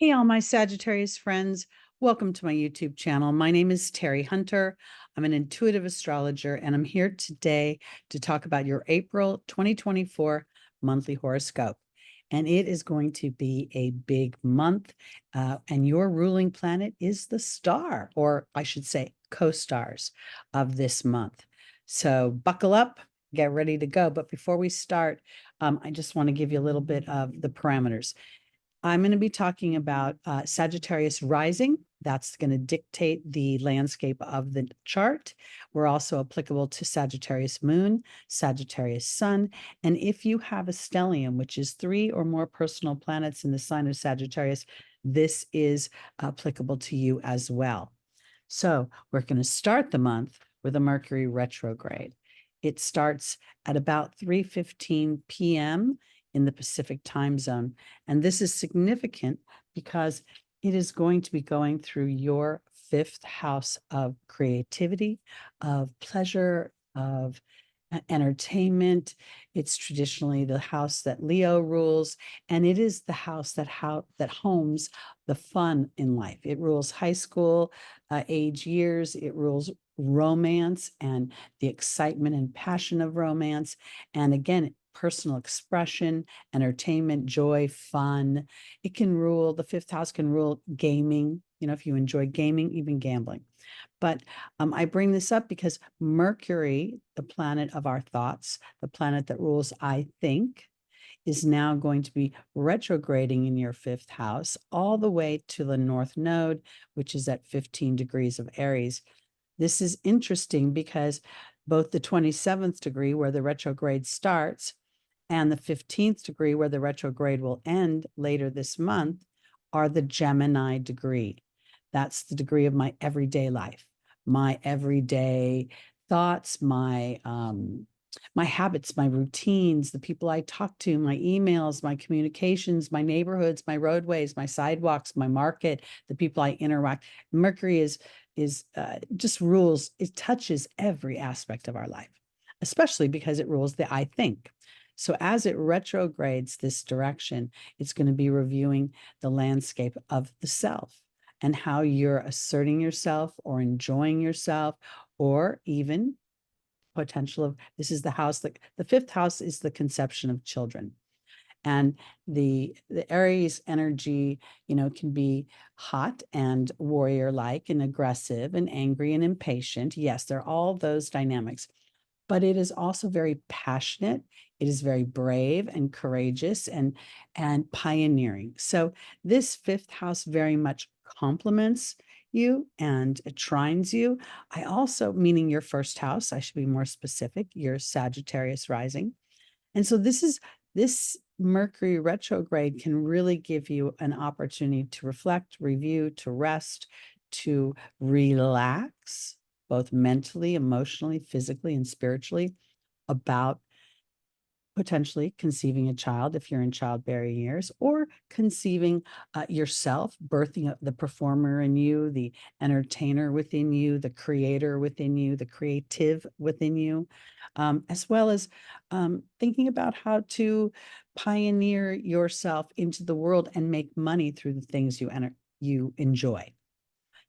Hey, all my Sagittarius friends. Welcome to my YouTube channel. My name is Teri Hunter. I'm an intuitive astrologer, and I'm here today to talk about your April 2024 monthly horoscope. And it is going to be a big month. And your ruling planet is the star, or I should say, co-stars of this month. So buckle up, get ready to go. But before we start, I just want to give you a little bit of the parameters. I'm going to be talking about Sagittarius rising. That's going to dictate the landscape of the chart. We're also applicable to Sagittarius moon, Sagittarius sun. And if you have a stellium, which is 3 or more personal planets in the sign of Sagittarius, this is applicable to you as well. So we're going to start the month with a Mercury retrograde. It starts at about 3:15 p.m. in the Pacific time zone. And this is significant because it is going to be going through your 5th house of creativity, of pleasure, of entertainment. It's traditionally the house that Leo rules, and it is the house that homes the fun in life. It rules high school age years. It rules romance and the excitement and passion of romance. And again, personal expression, entertainment, joy, fun. It can rule, the 5th house can rule gaming, if you enjoy gaming, even gambling. But I bring this up because Mercury, the planet of our thoughts, the planet that rules I think, is now going to be retrograding in your 5th house all the way to the North Node, which is at 15 degrees of Aries. This is interesting because both the 27th degree, where the retrograde starts, and the 15th degree, where the retrograde will end later this month, are the Gemini degree. That's the degree of my everyday life, my everyday thoughts, my habits, my routines, the people I talk to, my emails, my communications, my neighborhoods, my roadways, my sidewalks, my market, the people I interact. Mercury is just rules. It touches every aspect of our life, especially because it rules the I think. So as it retrogrades this direction, it's going to be reviewing the landscape of the self and how you're asserting yourself or enjoying yourself, or even potential of, this is the house, that the 5th house is the conception of children. And the Aries energy, can be hot and warrior-like and aggressive and angry and impatient. Yes, there are all those dynamics. But it is also very passionate. It is very brave and courageous and pioneering. So this 5th house very much complements you and it trines you. I also, meaning your 1st house, I should be more specific, your Sagittarius rising. And so this Mercury retrograde can really give you an opportunity to reflect, review, to rest, to relax, both mentally, emotionally, physically, and spiritually, about potentially conceiving a child if you're in childbearing years, or conceiving yourself, birthing the performer in you, the entertainer within you, the creator within you, the creative within you, as well as thinking about how to pioneer yourself into the world and make money through the things you enjoy.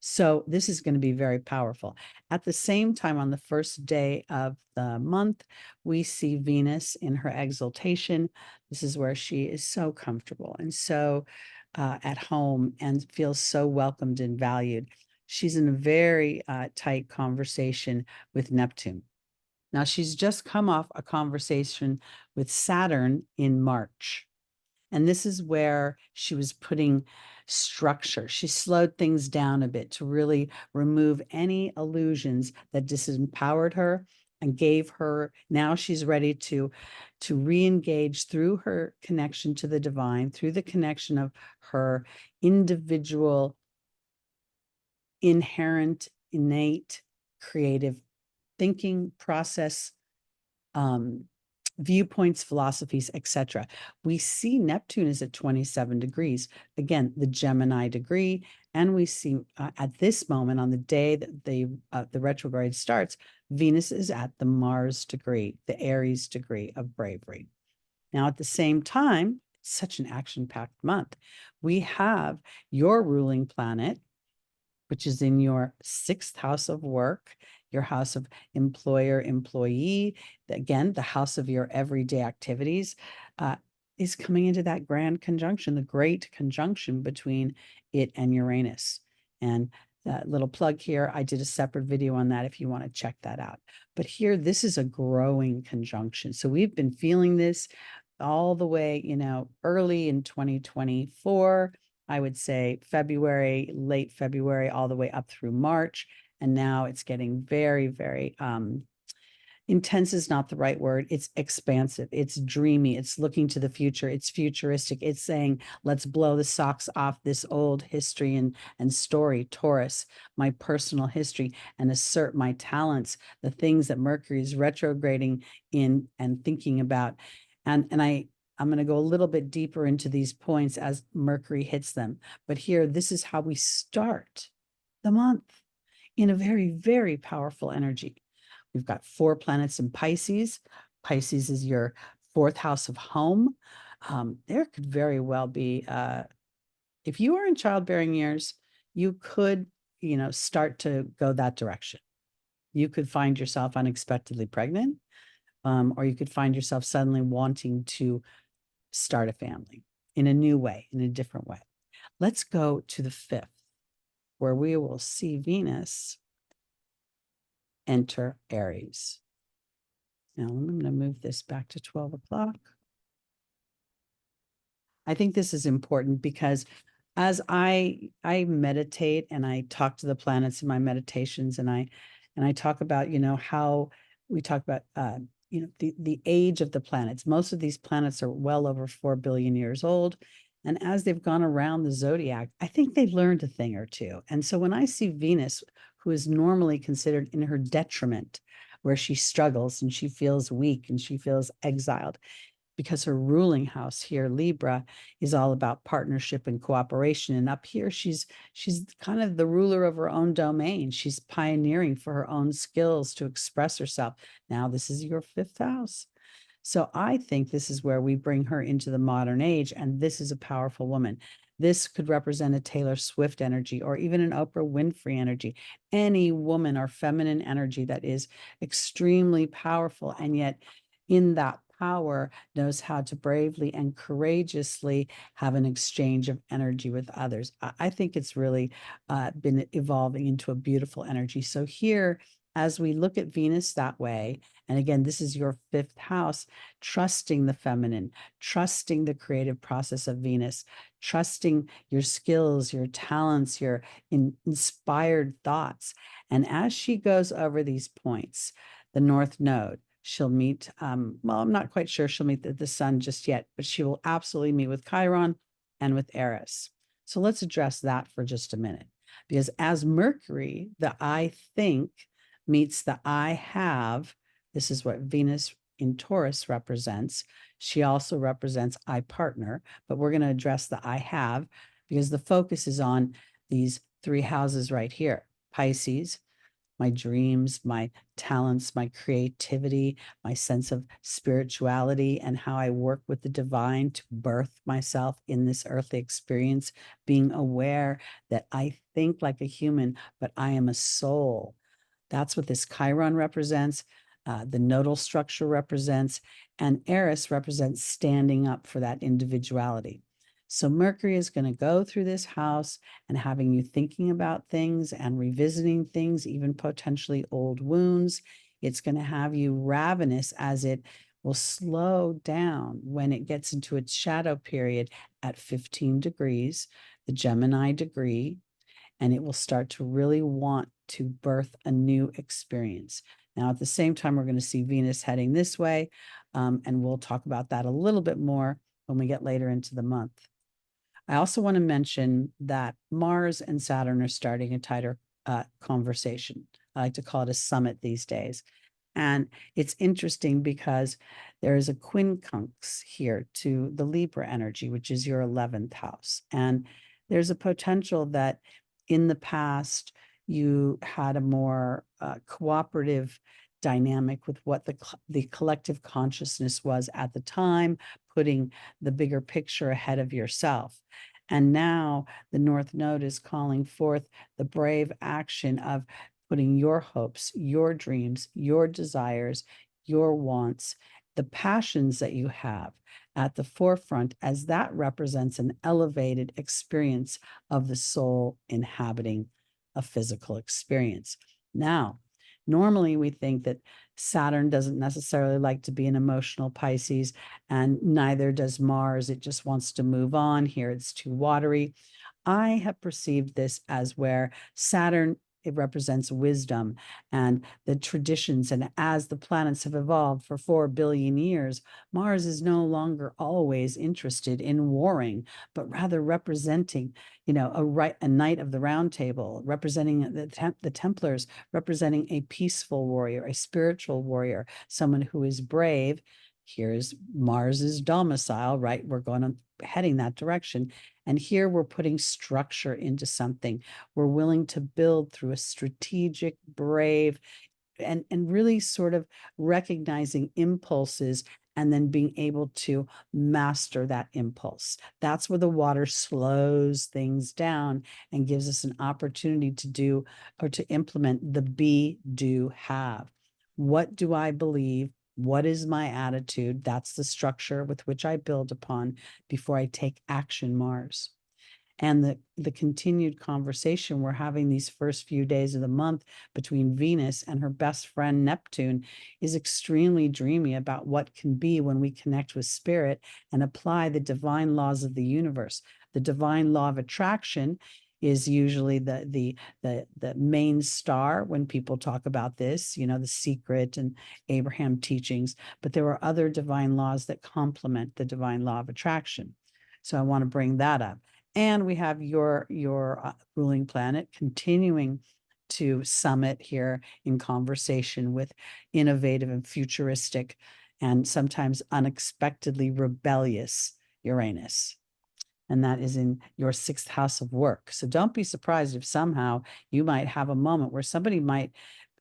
So this is going to be very powerful. At the same time, on the first day of the month, we see Venus in her exaltation. This is where she is so comfortable and so at home and feels so welcomed and valued. She's in a very tight conversation with Neptune. Now, she's just come off a conversation with Saturn in March. And this is where she was putting structure. She slowed things down a bit to really remove any illusions that disempowered her and gave her, now she's ready to re-engage through her connection to the divine, through the connection of her individual, inherent, innate, creative thinking process, viewpoints, philosophies, etc. We see Neptune is at 27 degrees, again, the Gemini degree, and we see at this moment, on the day that the retrograde starts, Venus is at the Mars degree, the Aries degree of bravery. Now, at the same time, such an action-packed month. We have your ruling planet, which is in your 6th house of work, your house of employer-employee, again, the house of your everyday activities, is coming into that grand conjunction, the great conjunction between it and Uranus. And that little plug here, I did a separate video on that if you want to check that out. But here, this is a growing conjunction. So we've been feeling this all the way, early in 2024. I would say February, late February, all the way up through March. And now it's getting very, very intense is not the right word. It's expansive. It's dreamy. It's looking to the future. It's futuristic. It's saying, let's blow the socks off this old history and story, Taurus, my personal history, and assert my talents, the things that Mercury is retrograding in and thinking about. And I'm going to go a little bit deeper into these points as Mercury hits them. But here, this is how we start the month in a very, very powerful energy. We've got 4 planets in Pisces. Pisces is your 4th house of home. There could very well be, if you are in childbearing years, you could, start to go that direction. You could find yourself unexpectedly pregnant, or you could find yourself suddenly wanting to start a family in a new way, in a different way. Let's go to the 5th, where we will see Venus enter Aries. Now I'm going to move this back to 12 o'clock. I think this is important because as I meditate and I talk to the planets in my meditations, and I talk about, how we talk about, the age of the planets. Most of these planets are well over 4 billion years old. And as they've gone around the zodiac, I think they've learned a thing or two. And so when I see Venus, who is normally considered in her detriment, where she struggles and she feels weak and she feels exiled, because her ruling house here, Libra, is all about partnership and cooperation. And up here, she's kind of the ruler of her own domain. She's pioneering for her own skills to express herself. Now, this is your 5th house. So I think this is where we bring her into the modern age, and this is a powerful woman. This could represent a Taylor Swift energy or even an Oprah Winfrey energy, any woman or feminine energy that is extremely powerful, and yet in that power knows how to bravely and courageously have an exchange of energy with others. I think it's really been evolving into a beautiful energy. So here, as we look at Venus that way, and again, this is your 5th house, trusting the feminine, trusting the creative process of Venus, trusting your skills, your talents, your inspired thoughts. And as she goes over these points, the North Node, she'll meet, well, I'm not quite sure she'll meet the sun just yet, but she will absolutely meet with Chiron and with Eris. So let's address that for just a minute. Because as Mercury, the I think, meets the I have, this is what Venus in Taurus represents. She also represents I partner, but we're going to address the I have because the focus is on these 3 houses right here: Pisces, my dreams, my talents, my creativity, my sense of spirituality, and how I work with the divine to birth myself in this earthly experience, being aware that I think like a human, but I am a soul. That's what this Chiron represents. The nodal structure represents, and Eris represents standing up for that individuality. So Mercury is going to go through this house and having you thinking about things and revisiting things, even potentially old wounds. It's going to have you ravenous, as it will slow down when it gets into its shadow period at 15 degrees, the Gemini degree, and it will start to really want to birth a new experience. Now, at the same time, we're going to see Venus heading this way, and we'll talk about that a little bit more when we get later into the month. I also want to mention that Mars and Saturn are starting a tighter conversation. I like to call it a summit these days. And it's interesting because there is a quincunx here to the Libra energy, which is your 11th house. And there's a potential that in the past, you had a more cooperative dynamic with what the collective consciousness was at the time, putting the bigger picture ahead of yourself. And now the North Node is calling forth the brave action of putting your hopes, your dreams, your desires, your wants, the passions that you have at the forefront, as that represents an elevated experience of the soul inhabiting a physical experience. Now, normally we think that Saturn doesn't necessarily like to be an emotional Pisces, and neither does Mars. It just wants to move on. Here it's too watery. I have perceived this as where Saturn, it represents wisdom and the traditions. And as the planets have evolved for 4 billion years, Mars is no longer always interested in warring, but rather representing, a knight of the round table, representing the Templars, representing a peaceful warrior, a spiritual warrior, someone who is brave. Here's Mars's domicile, right? We're going to heading that direction. And here we're putting structure into something. We're willing to build through a strategic, brave, and really sort of recognizing impulses and then being able to master that impulse. That's where the water slows things down and gives us an opportunity to do or to implement the be, do, have. What do I believe? What is my attitude? That's the structure with which I build upon before I take action, Mars. And the continued conversation we're having these first few days of the month between Venus and her best friend Neptune is extremely dreamy about what can be when we connect with spirit and apply the divine laws of the universe. The divine law of attraction is usually the main star when people talk about this, the secret and Abraham teachings, but there are other divine laws that complement the divine law of attraction. So I want to bring that up. And we have your ruling planet continuing to summit here in conversation with innovative and futuristic and sometimes unexpectedly rebellious Uranus. And that is in your 6th house of work. So don't be surprised if somehow you might have a moment where somebody might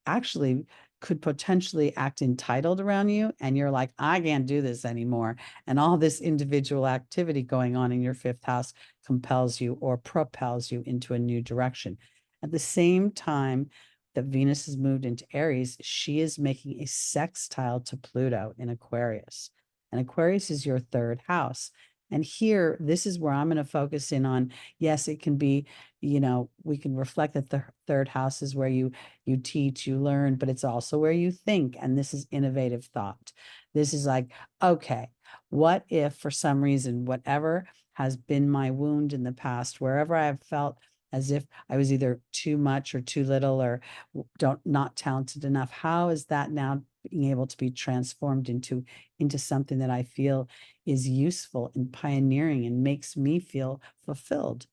actually could potentially act entitled around you, and you're like, I can't do this anymore. And all this individual activity going on in your 5th house compels you or propels you into a new direction. At the same time that Venus has moved into Aries, she is making a sextile to Pluto in Aquarius. And Aquarius is your 3rd house. And here, this is where I'm going to focus in on, yes, it can be, we can reflect that the 3rd house is where you teach, you learn, but it's also where you think. And this is innovative thought. This is like, okay, what if for some reason, whatever has been my wound in the past, wherever I've felt as if I was either too much or too little or not talented enough, how is that now being able to be transformed into something that I feel is useful and pioneering and makes me feel fulfilled?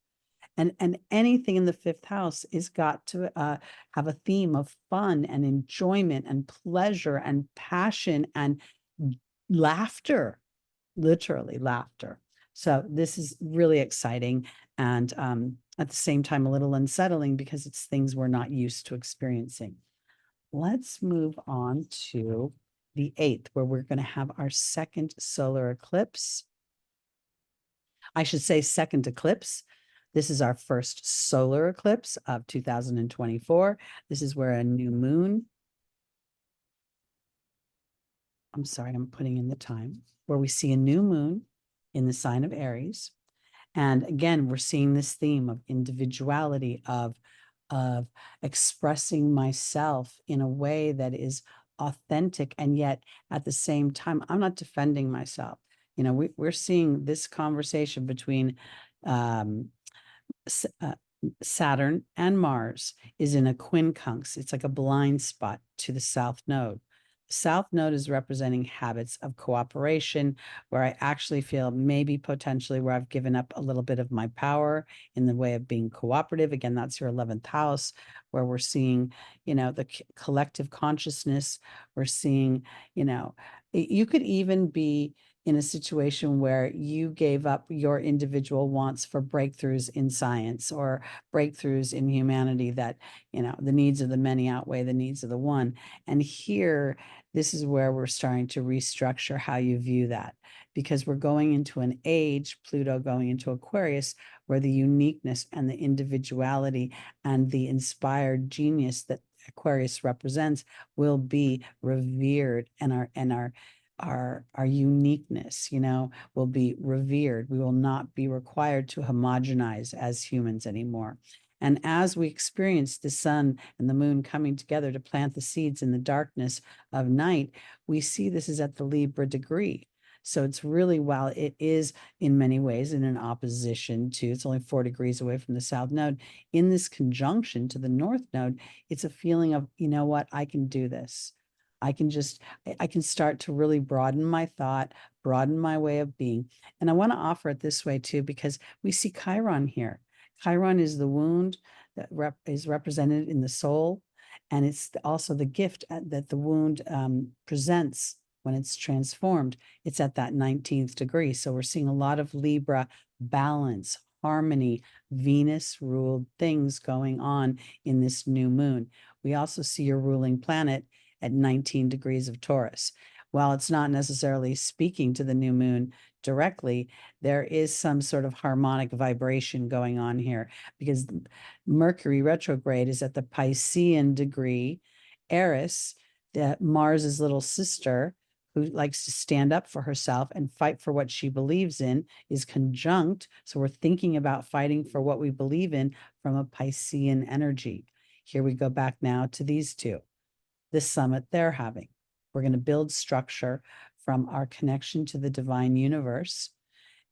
And anything in the 5th house is got to have a theme of fun and enjoyment and pleasure and passion and laughter, literally laughter. So this is really exciting and at the same time a little unsettling because it's things we're not used to experiencing. Let's move on to the 8th, where we're going to have our 2nd solar eclipse. I should say 2nd eclipse. This is our first solar eclipse of 2024. This is where a new moon, I'm sorry, I'm putting in the time, where we see a new moon in the sign of Aries. And again, we're seeing this theme of individuality, of expressing myself in a way that is authentic. And yet at the same time, I'm not defending myself. We're seeing this conversation between Saturn and Mars is in a quincunx. It's like a blind spot to the South Node. The South Node is representing habits of cooperation, where I actually feel maybe potentially where I've given up a little bit of my power in the way of being cooperative. Again, that's your 11th house, where we're seeing, the collective consciousness. We're seeing, you could even be in a situation where you gave up your individual wants for breakthroughs in science or breakthroughs in humanity that, the needs of the many outweigh the needs of the one. And here, this is where we're starting to restructure how you view that. because we're going into an age, Pluto going into Aquarius, where the uniqueness and the individuality and the inspired genius that Aquarius represents will be revered, and our uniqueness, will be revered. We will not be required to homogenize as humans anymore. And as we experience the sun and the moon coming together to plant the seeds in the darkness of night, we see this is at the Libra degree. So it's really, while it is in many ways in an opposition to, it's only 4 degrees away from the south node, in this conjunction to the north node, it's a feeling of, you know what, I can do this. I can start to really broaden my thought, broaden my way of being. And I want to offer it this way too, because we see Chiron here. Chiron is the wound that is represented in the soul. And it's also the gift that the wound presents when it's transformed. It's at that 19th degree. So we're seeing a lot of Libra balance, harmony, Venus-ruled things going on in this new moon. We also see your ruling planet at 19 degrees of Taurus. While it's not necessarily speaking to the new moon directly, there is some sort of harmonic vibration going on here, because Mercury retrograde is at the Piscean degree. Eris, Mars's little sister, who likes to stand up for herself and fight for what she believes in, is conjunct. So we're thinking about fighting for what we believe in from a Piscean energy. Here we go back now to these two, this summit they're having. We're going to build structure from our connection to the divine universe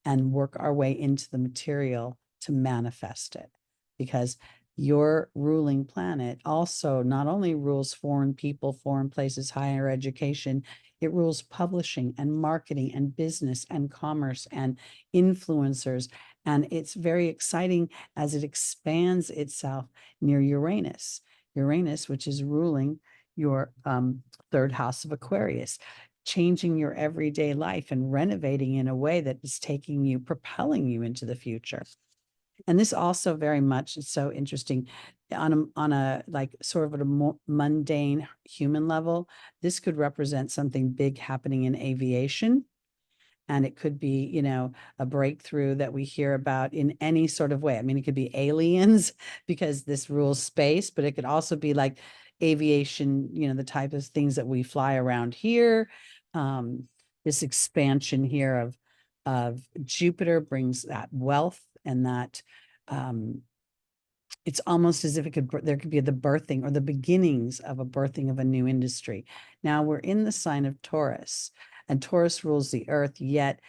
and work our way into the material to manifest it. Because your ruling planet also not only rules foreign people, foreign places, higher education, it rules publishing and marketing and business and commerce and influencers. And it's very exciting as it expands itself near Uranus. Uranus, which is ruling your third house of Aquarius, changing your everyday life and renovating in a way that is taking you, propelling you into the future. And this also very much is so interesting on a like sort of a more mundane human level. This could represent something big happening in aviation. And it could be, a breakthrough that we hear about in any sort of way. I mean, it could be aliens because this rules space, but it could also be like aviation, the type of things that we fly around here. This expansion here of Jupiter brings that wealth and that it's almost as if there could be the birthing or the beginnings of a birthing of a new industry. Now we're in the sign of Taurus, and Taurus rules the earth, yet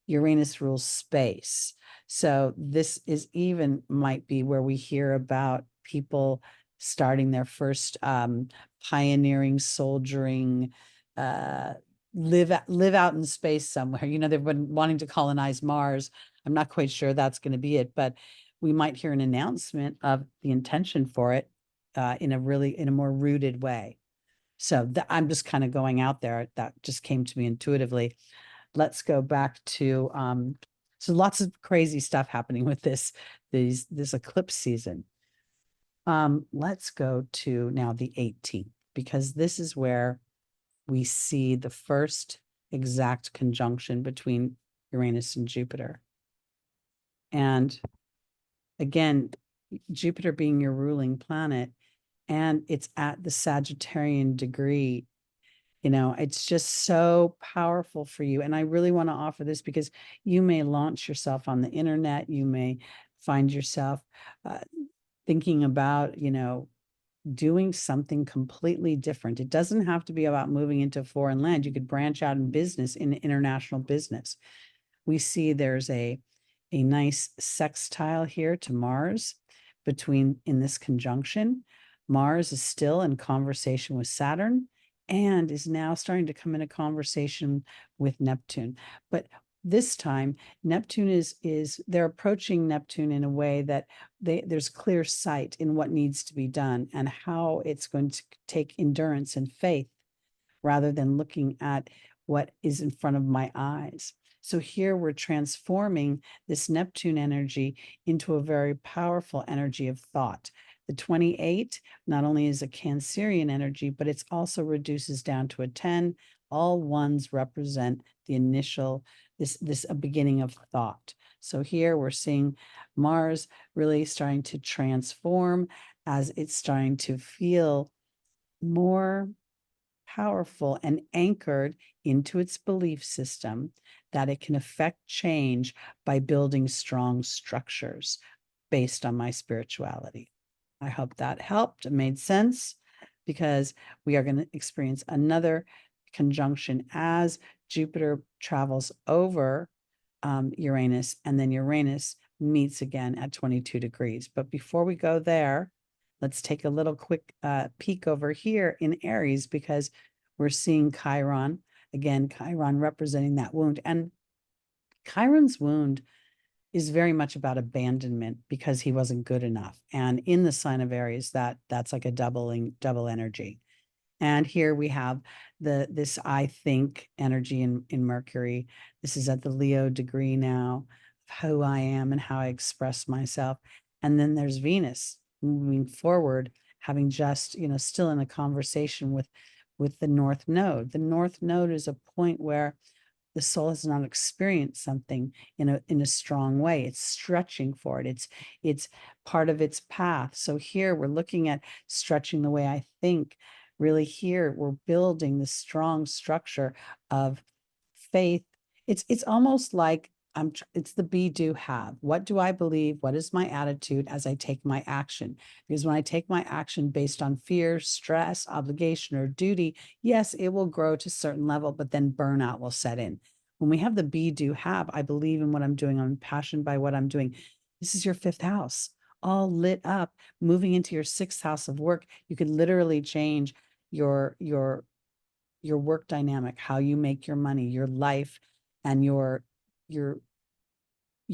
Uranus rules space. So this is even might be where we hear about people starting their first pioneering, soldiering, live out in space somewhere. They've been wanting to colonize Mars. I'm not quite sure that's going to be it, but we might hear an announcement of the intention for it in a more rooted way. So I'm just kind of going out there. That just came to me intuitively. Let's go back to so lots of crazy stuff happening with this eclipse season. Let's go to now the 18th, because this is where we see the first exact conjunction between Uranus and Jupiter. And again, Jupiter being your ruling planet, and it's at the Sagittarian degree, it's just so powerful for you. And I really want to offer this because you may launch yourself on the internet. You may find yourself thinking about, doing something completely different. It doesn't have to be about moving into a foreign land. You could branch out in business, in international business. We see there's a nice sextile here to Mars in this conjunction. Mars is still in conversation with Saturn and is now starting to come into conversation with Neptune. But this time, Neptune they're approaching Neptune in a way that there's clear sight in what needs to be done and how it's going to take endurance and faith rather than looking at what is in front of my eyes. So here we're transforming this Neptune energy into a very powerful energy of thought. The 28 not only is a Cancerian energy, but it's also reduces down to a 10. All ones represent the a beginning of thought. So here we're seeing Mars really starting to transform as it's starting to feel more powerful and anchored into its belief system that it can affect change by building strong structures based on my spirituality. I hope that helped and made sense, because we are going to experience another conjunction as Jupiter travels over Uranus, and then Uranus meets again at 22 degrees. But before we go there, let's take a little quick peek over here in Aries, because we're seeing Chiron. Again, Chiron representing that wound. And Chiron's wound is very much about abandonment because he wasn't good enough. And in the sign of Aries, that's like a double energy. And here we have this I think energy in Mercury. This is at the Leo degree now of who I am and how I express myself. And then there's Venus moving forward, having just, still in a conversation with the North Node. The North Node is a point where the soul has not experienced something in a strong way. It's stretching for it. It's part of its path. So here we're looking at stretching the way I think. Really here we're building the strong structure of faith. It's almost like it's the be, do, have. What do I believe? What is my attitude as I take my action? Because when I take my action based on fear, stress, obligation, or duty, yes, it will grow to a certain level, but then burnout will set in. When we have the be, do, have, I believe in what I'm doing. I'm passionate by what I'm doing. This is your fifth house, all lit up, moving into your sixth house of work. You could literally change your work dynamic, how you make your money, your life, and your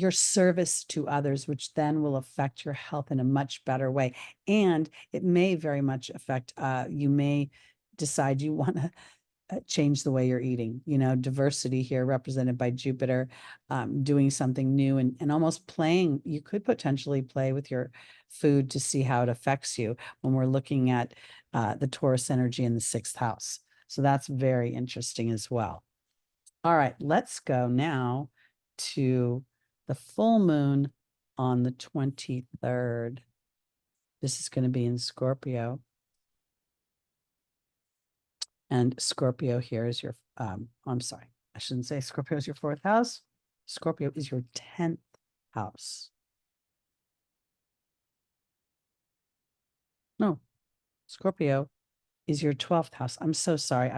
service to others, which then will affect your health in a much better way. And it may very much affect, you may decide you want to change the way you're eating, diversity here represented by Jupiter, doing something new and almost playing. You could potentially play with your food to see how it affects you when we're looking at the Taurus energy in the sixth house. So that's very interesting as well. All right, let's go now to the full moon on the 23rd. This is going to be in Scorpio. And Scorpio here is your, I'm sorry, I shouldn't say Scorpio is your fourth house. Scorpio is your 10th house. No, Scorpio is your 12th house. I'm so sorry.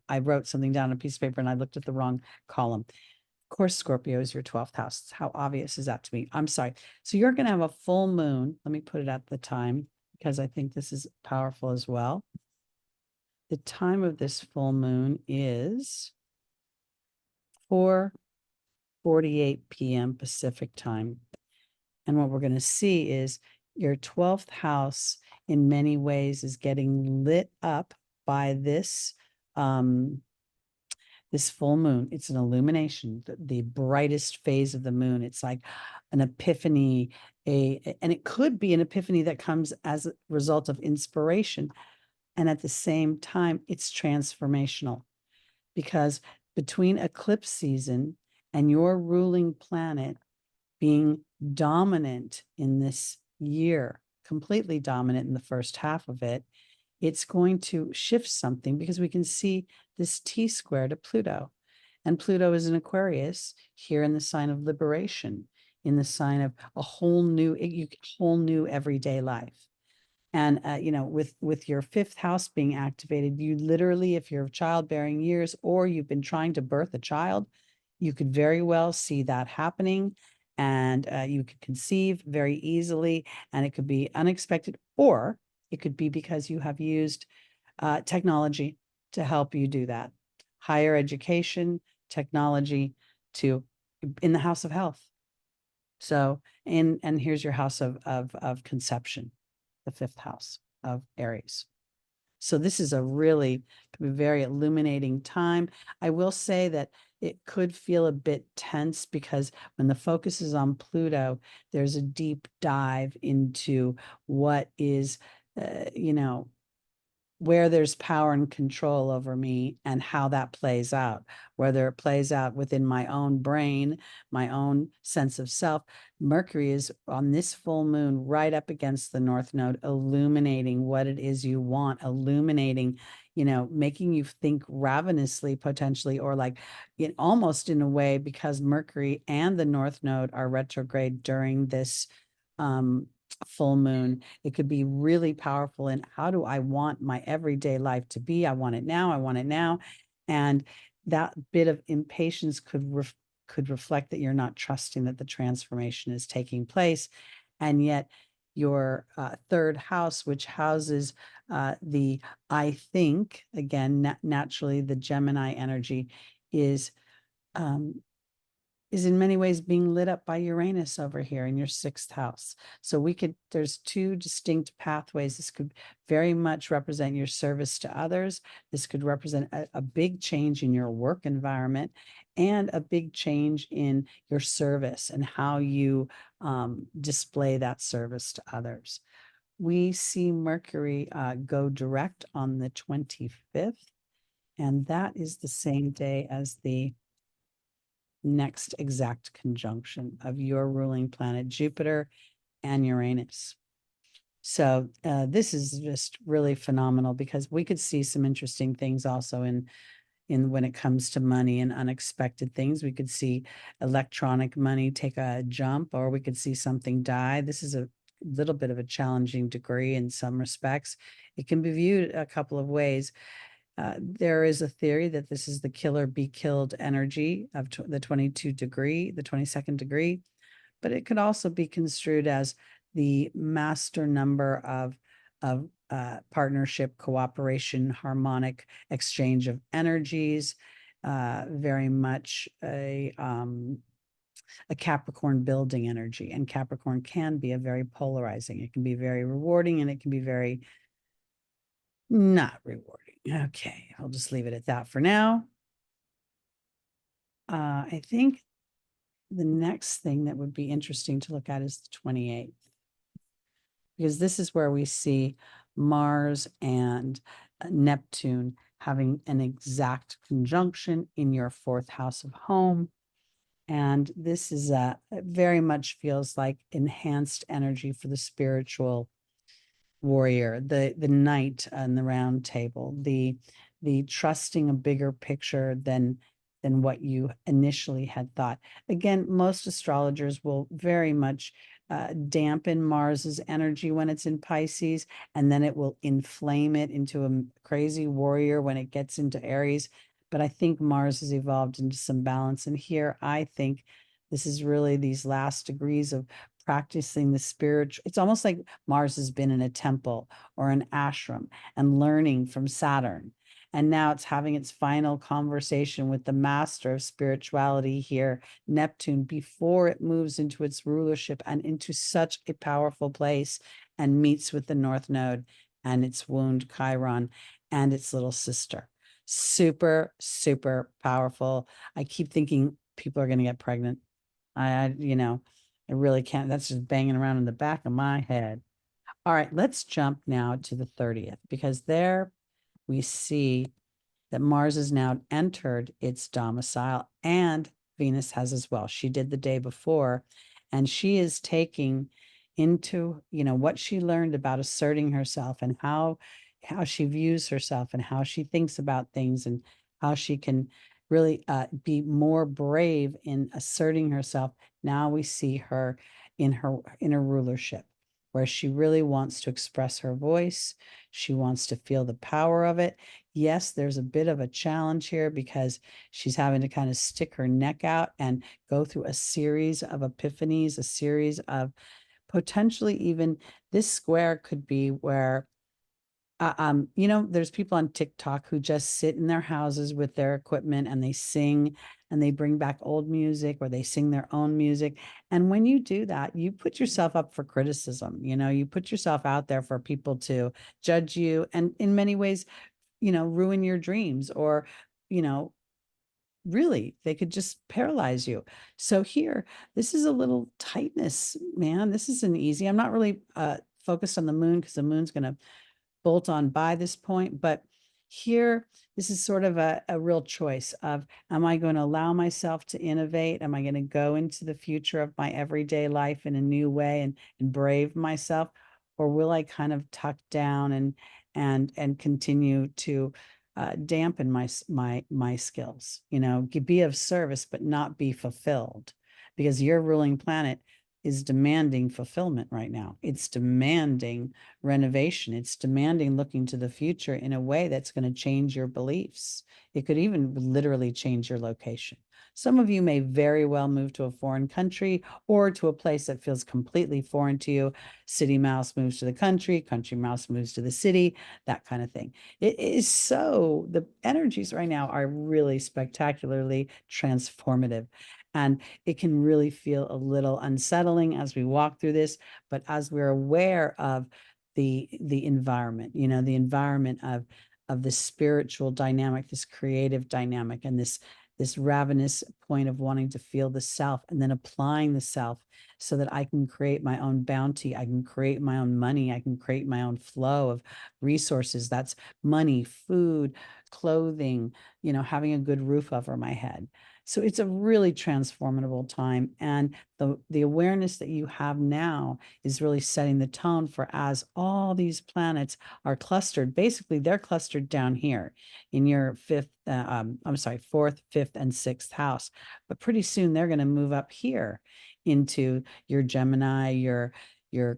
I wrote something down on a piece of paper and I looked at the wrong column. Of course, Scorpio is your 12th house. How obvious is that to me? I'm sorry. So you're going to have a full moon. Let me put it at the time because I think this is powerful as well. The time of this full moon is 4:48 p.m. Pacific time. And what we're going to see is your 12th house in many ways is getting lit up by this this full moon. It's an illumination, the brightest phase of the moon. It's like an epiphany, and it could be an epiphany that comes as a result of inspiration. And at the same time, it's transformational, because between eclipse season and your ruling planet being dominant in this year, completely dominant in the first half of it, it's going to shift something, because we can see this T-square to Pluto. And Pluto is an Aquarius here in the sign of liberation, in the sign of a whole new everyday life. And, with your fifth house being activated, you literally, if you're of childbearing years or you've been trying to birth a child, you could very well see that happening, and you could conceive very easily, and it could be unexpected, or it could be because you have used technology to help you do that. Higher education, technology in the house of health. So, and here's your house of conception, the fifth house of Aries. So this is a really very illuminating time. I will say that it could feel a bit tense, because when the focus is on Pluto, there's a deep dive into what is, where there's power and control over me and how that plays out, whether it plays out within my own brain, my own sense of self. Mercury is on this full moon right up against the North Node, illuminating what it is you want, illuminating, making you think ravenously potentially, or like almost in a way, because Mercury and the North Node are retrograde during this full moon. It could be really powerful in, how do I want my everyday life to be? I want it now. I want it now. And that bit of impatience could reflect that you're not trusting that the transformation is taking place. And yet your third house, which houses the I think, again, naturally the Gemini energy is in many ways being lit up by Uranus over here in your sixth house. So there's two distinct pathways. This could very much represent your service to others. This could represent a big change in your work environment and a big change in your service and how you display that service to others. We see Mercury go direct on the 25th, and that is the same day as the next exact conjunction of your ruling planet Jupiter and Uranus. So this is just really phenomenal, because we could see some interesting things also in when it comes to money and unexpected things. We could see electronic money take a jump, or we could see something die. This is a little bit of a challenging degree in some respects. It can be viewed a couple of ways. There is a theory that this is the killer be killed energy of the 22nd degree, but it could also be construed as the master number of partnership, cooperation, harmonic exchange of energies, very much a Capricorn building energy. And Capricorn can be a very polarizing. It can be very rewarding, and it can be very not rewarding. Okay, I'll just leave it at that for now. I think the next thing that would be interesting to look at is the 28th, because this is where we see Mars and Neptune having an exact conjunction in your fourth house of home. And this is very much feels like enhanced energy for the spiritual warrior, the knight on the round table, the trusting a bigger picture than what you initially had thought. Again, most astrologers will very much dampen Mars's energy when it's in Pisces, and then it will inflame it into a crazy warrior when it gets into Aries. But I think Mars has evolved into some balance. And here, I think this is really these last degrees of practicing the spiritual. It's almost like Mars has been in a temple or an ashram and learning from Saturn. And now it's having its final conversation with the master of spirituality here, Neptune, before it moves into its rulership and into such a powerful place and meets with the North Node and its wound Chiron and its little sister. Super, super powerful. I keep thinking people are going to get pregnant. I really can't. That's just banging around in the back of my head. All right, let's jump now to the 30th, because there we see that Mars has now entered its domicile, and Venus has as well. She did the day before, and she is taking into, what she learned about asserting herself and how she views herself and how she thinks about things and how she can really be more brave in asserting herself. Now we see her in her rulership, where she really wants to express her voice. She wants to feel the power of it. Yes, there's a bit of a challenge here, because she's having to kind of stick her neck out and go through a series of epiphanies, a series of potentially, even this square could be where there's people on TikTok who just sit in their houses with their equipment and they sing, and they bring back old music, or they sing their own music. And when you do that, you put yourself up for criticism. You put yourself out there for people to judge you, and in many ways, ruin your dreams, or, really, they could just paralyze you. So here, this is a little tightness, man. This isn't easy. I'm not really focused on the moon, because the moon's going to bolt on by this point, but here, this is sort of a real choice of, am I going to allow myself to innovate? Am I going to go into the future of my everyday life in a new way and brave myself? Or will I kind of tuck down and continue to dampen my skills, be of service, but not be fulfilled? Because your ruling planet is demanding fulfillment right now. It's demanding renovation. It's demanding looking to the future in a way that's going to change your beliefs. It could even literally change your location. Some of you may very well move to a foreign country or to a place that feels completely foreign to you. City mouse moves to the country mouse moves to the city, that kind of thing. It is so, the energies right now are really spectacularly transformative. And it can really feel a little unsettling as we walk through this, but as we're aware of the environment, the environment of the spiritual dynamic, this creative dynamic, and this ravenous point of wanting to feel the self and then applying the self so that I can create my own bounty. I can create my own money. I can create my own flow of resources. That's money, food, clothing, having a good roof over my head. So it's a really transformable time. And the awareness that you have now is really setting the tone for, as all these planets are clustered, basically they're clustered down here in your fourth, fifth, and sixth house. But pretty soon they're going to move up here into your Gemini, your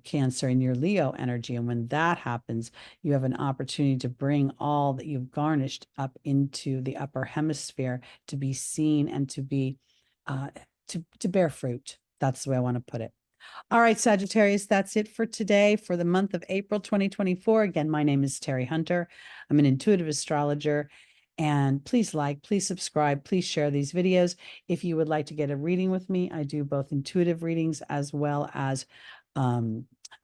Cancer, and your Leo energy. And when that happens, you have an opportunity to bring all that you've garnished up into the upper hemisphere to be seen and to be to bear fruit. That's the way I want to put it. All right, Sagittarius, that's it for today for the month of April 2024. Again, my name is Teri Hunter. I'm an intuitive astrologer. And please please subscribe, please share these videos. If you would like to get a reading with me, I do both intuitive readings as well as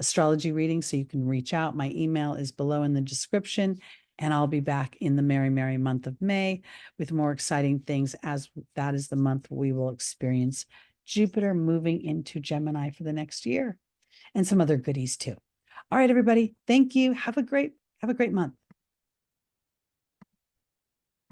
astrology readings. So you can reach out. My email is below in the description. And I'll be back in the merry month of May with more exciting things, as that is the month we will experience Jupiter moving into Gemini for the next year, and some other goodies too. All right, everybody. Thank you. Have a great month.